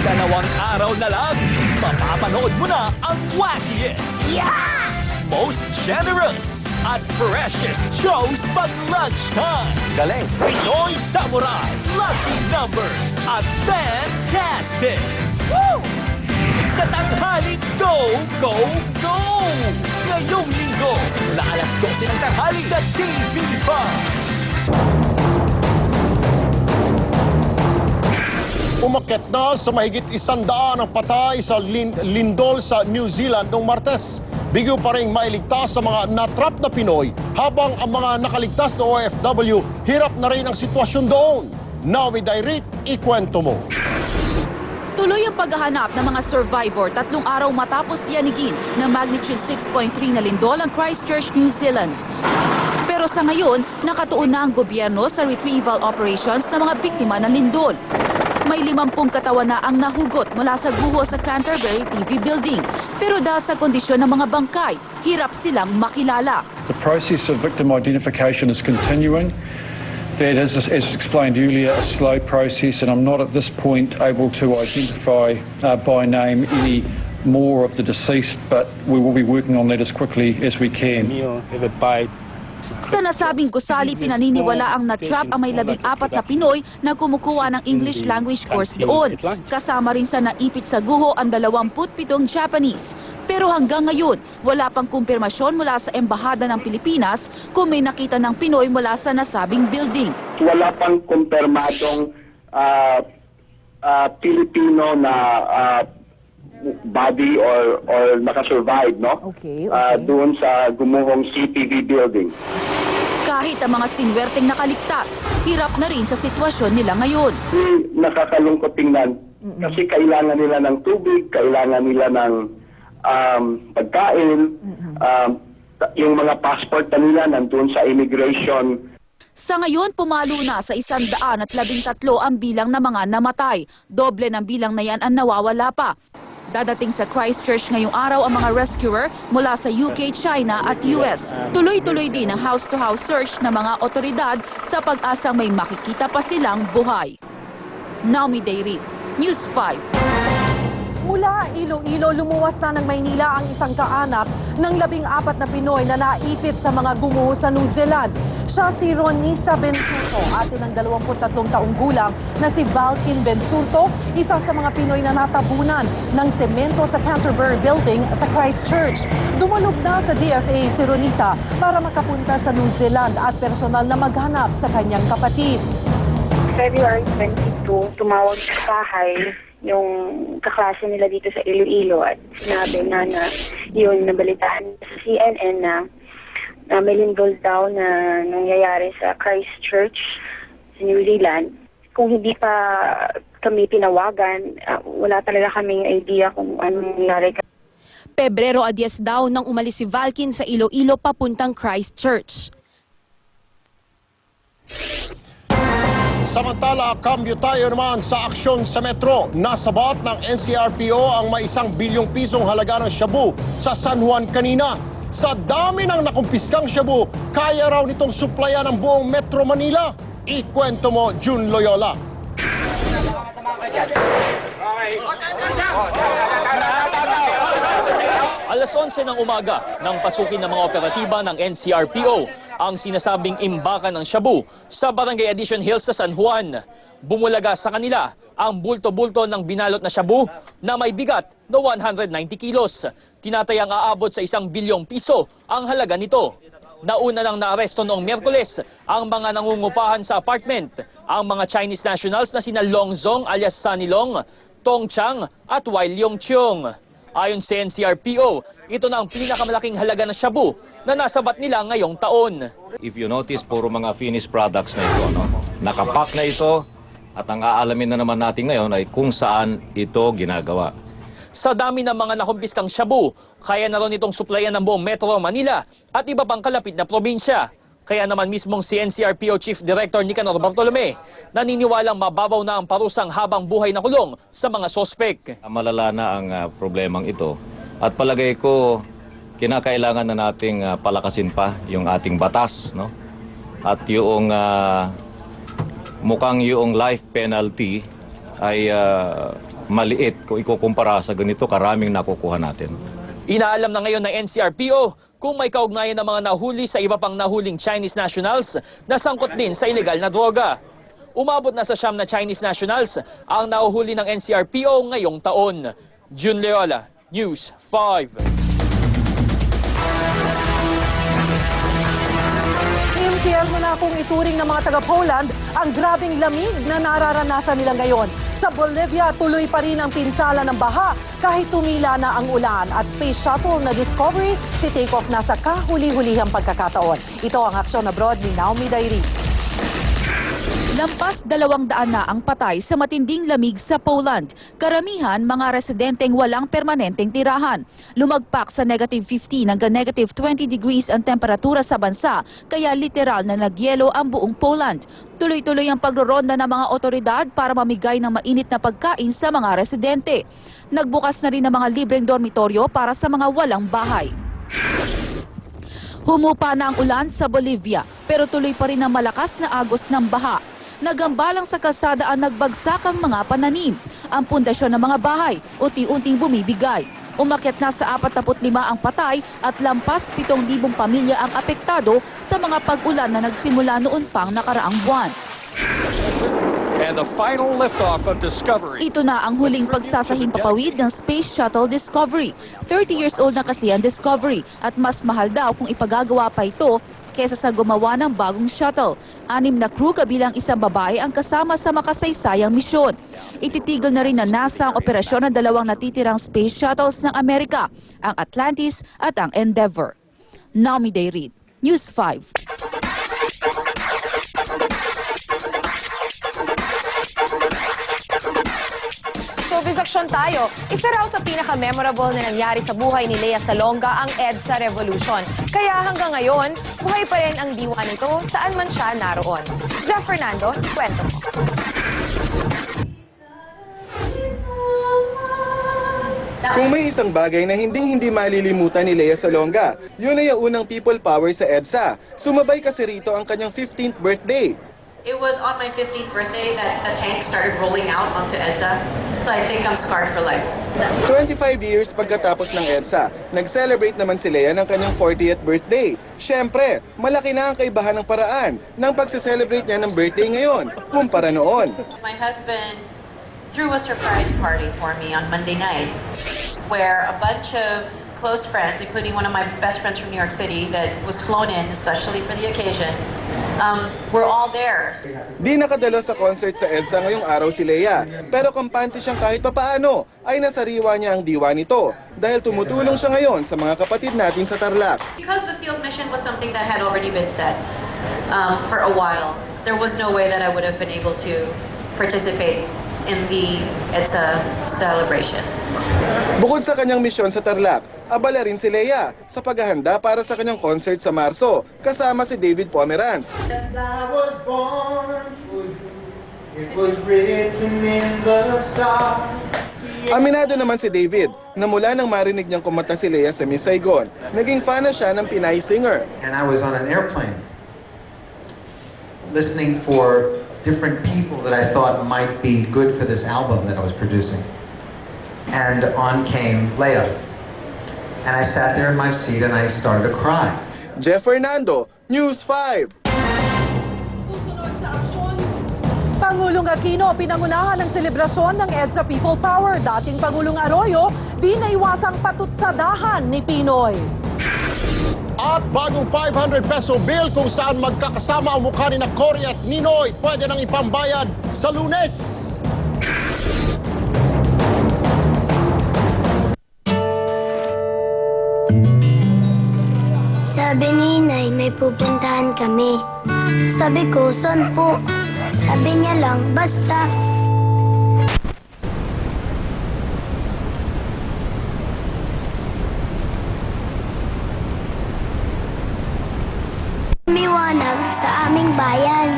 2 araw na lang, mapapanood mo na ang wackiest, most generous, at freshest shows pag lunchtime. Galing. Pinoy Samurai, Lucky Numbers, at Fantastic! Woo! Sa tanghaling Go, Go, Go! Ngayong linggo, simula alas 12 ng tanghali sa TV5. Umakyat na sa mahigit 100 ang patay sa lindol sa New Zealand noong Martes. Bigyo pa rin mailigtas sa mga natrap na Pinoy habang ang mga nakaligtas na OFW hirap na rin ang sitwasyon doon. Now with Irene, ikwento mo. Tuloy ang paghahanap ng mga survivor 3 araw matapos yanigin ng magnitude 6.3 na lindol ang Christchurch, New Zealand. Pero sa ngayon, nakatuon na ang gobyerno sa retrieval operations sa mga biktima ng lindol. May 50 katawan na ang nahugot mula sa guho sa Canterbury TV building. Pero dahil sa kondisyon ng mga bangkay, hirap silang makilala. The process of victim identification is continuing. That is, as explained earlier, a slow process, and I'm not at this point able to identify by name any more of the deceased, but we will be working on that as quickly as we can. Sa nasabing gusali, pinaniniwala ang natrap ang may 14 na Pinoy na kumukuha ng English language course doon. Kasama rin sa naipit sa guho ang 27 Japanese. Pero hanggang ngayon, wala pang kumpirmasyon mula sa Embahada ng Pilipinas kung may nakita ng Pinoy mula sa nasabing building. Wala pang kumpirmadong Pilipino na body or nakasurvive, no? Okay. Doon sa gumuhong CTV building. Kahit ang mga sinwerteng nakaligtas, hirap na rin sa sitwasyon nila ngayon. Nakakalungkot tingnan kasi kailangan nila ng tubig, kailangan nila ng pagkain, yung mga passport na nila nandun sa immigration. Sa ngayon, pumalo na sa 113 ang bilang ng mga namatay. Doble ng bilang na yan ang nawawala pa. Dadating sa Christchurch ngayong araw ang mga rescuer mula sa UK, China at US. Tuloy-tuloy din ang house-to-house search ng mga otoridad sa pag-asang may makikita pa silang buhay. Naomi Dayrit, News 5. Mula Iloilo, lumuwas na ng Maynila ang isang kaanak ng 14 na Pinoy na naipit sa mga gumuho sa New Zealand. Siya si Ronisa Bensurto, ate ng 23 taong gulang na si Valkin Bensurto, isa sa mga Pinoy na natabunan ng semento sa Canterbury Building sa Christchurch. Dumulog na sa DFA si Ronisa para makapunta sa New Zealand at personal na maghanap sa kanyang kapatid. February 22, tumawag sa bahay yung kaklase nila dito sa Iloilo at sinabi na yun, nabalitaan sa CNN na may lindol daw na nangyayari sa Christchurch sa New Zealand. Kung hindi pa kami tinawagan, wala talaga kaming idea kung anong nangyari. Pebrero 10 daw nang umalis si Valkin sa Iloilo papuntang Christchurch. Samantala, kambyo tayo naman sa aksyon sa metro. Nasabat ng NCRPO ang may 1 bilyong pisong halaga ng shabu sa San Juan kanina. Sa dami ng nakumpiskang shabu, kaya raw nitong suplayan ang buong Metro Manila. Ikwento mo, June Loyola. Alas 11 ng umaga nang pasukin ng mga operatiba ng NCRPO ang sinasabing imbakan ng shabu sa Barangay Addition Hills sa San Juan. Bumulaga sa kanila ang bulto-bulto ng binalot na shabu na may bigat na 190 kilos. Tinatayang aabot sa 1 bilyong piso ang halaga nito. Nauna nang naaresto noong Miyerkules ang mga nangungupahan sa apartment, ang mga Chinese nationals na sina Long Zong alias Sunny Long, Tong Chang at Wai Leong Chiong. Ayon sa NCRPO, ito na ang pinakamalaking halaga ng shabu na nasabat nila ngayong taon. If you notice, puro mga finished products na ito. No? Nakapack na ito at ang aalamin na naman natin ngayon ay kung saan ito ginagawa. Sa dami ng mga nakumpiskang shabu, kaya na rin itong suplayan ng buong Metro Manila at iba pang kalapit na probinsya. Kaya naman mismong si NCRPO Chief Director Nicanor Bartolome, naniniwalang mababaw na ang parusang habang buhay na kulong sa mga sospek. Malala na ang problemang ito at palagay ko kinakailangan na nating palakasin pa yung ating batas, no? At yung mukhang yung life penalty ay maliit kung ikukumpara sa ganito karaming nakukuha natin. Inaalam na ngayon ng NCRPO kung may kaugnayan ng mga nahuli sa iba pang nahuling Chinese nationals na sangkot din sa ilegal na droga. Umabot na sa 9 na Chinese nationals ang nahuhuli ng NCRPO ngayong taon. June Leola, News 5. Impyerno na kung ituring ng mga taga-Poland ang grabing lamig na nararanasan nila ngayon. Sa Bolivia, tuloy pa rin ang pinsala ng baha kahit tumila na ang ulan at space shuttle na Discovery titake off na sa kahuli-hulihang pagkakataon. Ito ang aksyon abroad ni Naomi Dairi. Lampas 200 na ang patay sa matinding lamig sa Poland. Karamihan mga residenteng walang permanenteng tirahan. Lumagpak sa -15 hanggang -20 degrees ang temperatura sa bansa, kaya literal na nagyelo ang buong Poland. Tuloy-tuloy ang pagroronda ng mga otoridad para mamigay ng mainit na pagkain sa mga residente. Nagbukas na rin ng mga libreng dormitoryo para sa mga walang bahay. Humupa na ang ulan sa Bolivia, pero tuloy pa rin ang malakas na agos ng baha. Nagambalang sa kalsada ang nagbagsak ang mga pananim. Ang pundasyon ng mga bahay unti-unting bumibigay. Umakyat na sa 45 ang patay at lampas 7,000 pamilya ang apektado sa mga pag-ulan na nagsimula noon pang nakaraang buwan. And the final liftoff of Discovery. Ito na ang huling pagsasahimpapawid ng Space Shuttle Discovery. 30 years old na kasi ang Discovery at mas mahal daw kung ipagagawa pa ito kesa sa gumawa ng bagong shuttle. 6 na crew kabilang isang babae ang kasama sa makasaysayang misyon. Ititigil na rin ng NASA ang operasyon ng 2 natitirang space shuttles ng Amerika, ang Atlantis at ang Endeavour. Naomi Dairi, News 5. Showbiz action tayo. Isa raw sa pinaka-memorable na nangyari sa buhay ni Lea Salonga ang EDSA Revolution. Kaya hanggang ngayon, buhay pa rin ang diwa nito saan man siya naroon. Jeff Fernando, kwento mo. Kung may isang bagay na hindi malilimutan ni Lea Salonga, yun ay ang unang people power sa EDSA. Sumabay kasi rito ang kanyang 15th birthday. It was on my 15th birthday that the tank started rolling out onto EDSA. So I think I'm scarred for life. 25 years pagkatapos ng EDSA, nag-celebrate naman si Lea ng kanyang 40th birthday. Siyempre, malaki na ang kaibahan ng paraan ng pagse-celebrate niya ng birthday ngayon kumpara noon. My husband threw a surprise party for me on Monday night where a bunch of close friends, including one of my best friends from New York City that was flown in especially for the occasion, we're all there. Di nakadalo sa concert sa EDSA ngayong araw si Lea, pero kampante siyang kahit papaano ay nasariwa niya ang diwa nito dahil tumutulong siya ngayon sa mga kapatid natin sa Tarlac. Because the field mission was something that had already been set for a while, there was no way that I would have been able to participate in the EDSA celebrations. Bukod sa kanyang misyon sa Tarlac, abala rin si Lea sa paghahanda para sa kanyang concert sa Marso, kasama si David Pomeranz. Yes, I was born for you. It was written in the stars. Aminado naman si David na mula nang marinig niyang kumanta si Lea sa Miss Saigon, naging fan na siya ng Pinay singer. And I was on an airplane listening for different people that I thought might be good for this album that I was producing. And on came Lea. And I sat there in my seat and I started to cry. Jeff Fernando, News 5. Pangulong Aquino, pinangunahan ng selebrasyon ng EDSA People Power. Dating Pangulong Arroyo, di naiwasang patutsadahan ni Pinoy. At bagong 500 peso bill kung saan magkakasama ang mukha ni Cory at Ninoy, pwede nang ipambayad sa Lunes. Sabi ni Nay, may pupuntahan kami. Sabi ko, saan po? Sabi niya lang, basta. Umiwanag sa aming bayan.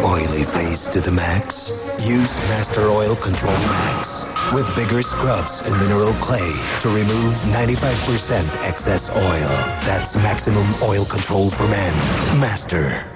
Oily face grease to the max? Use Master Oil Control Max with bigger scrubs and mineral clay to remove 95% excess oil. That's maximum oil control for men. Master.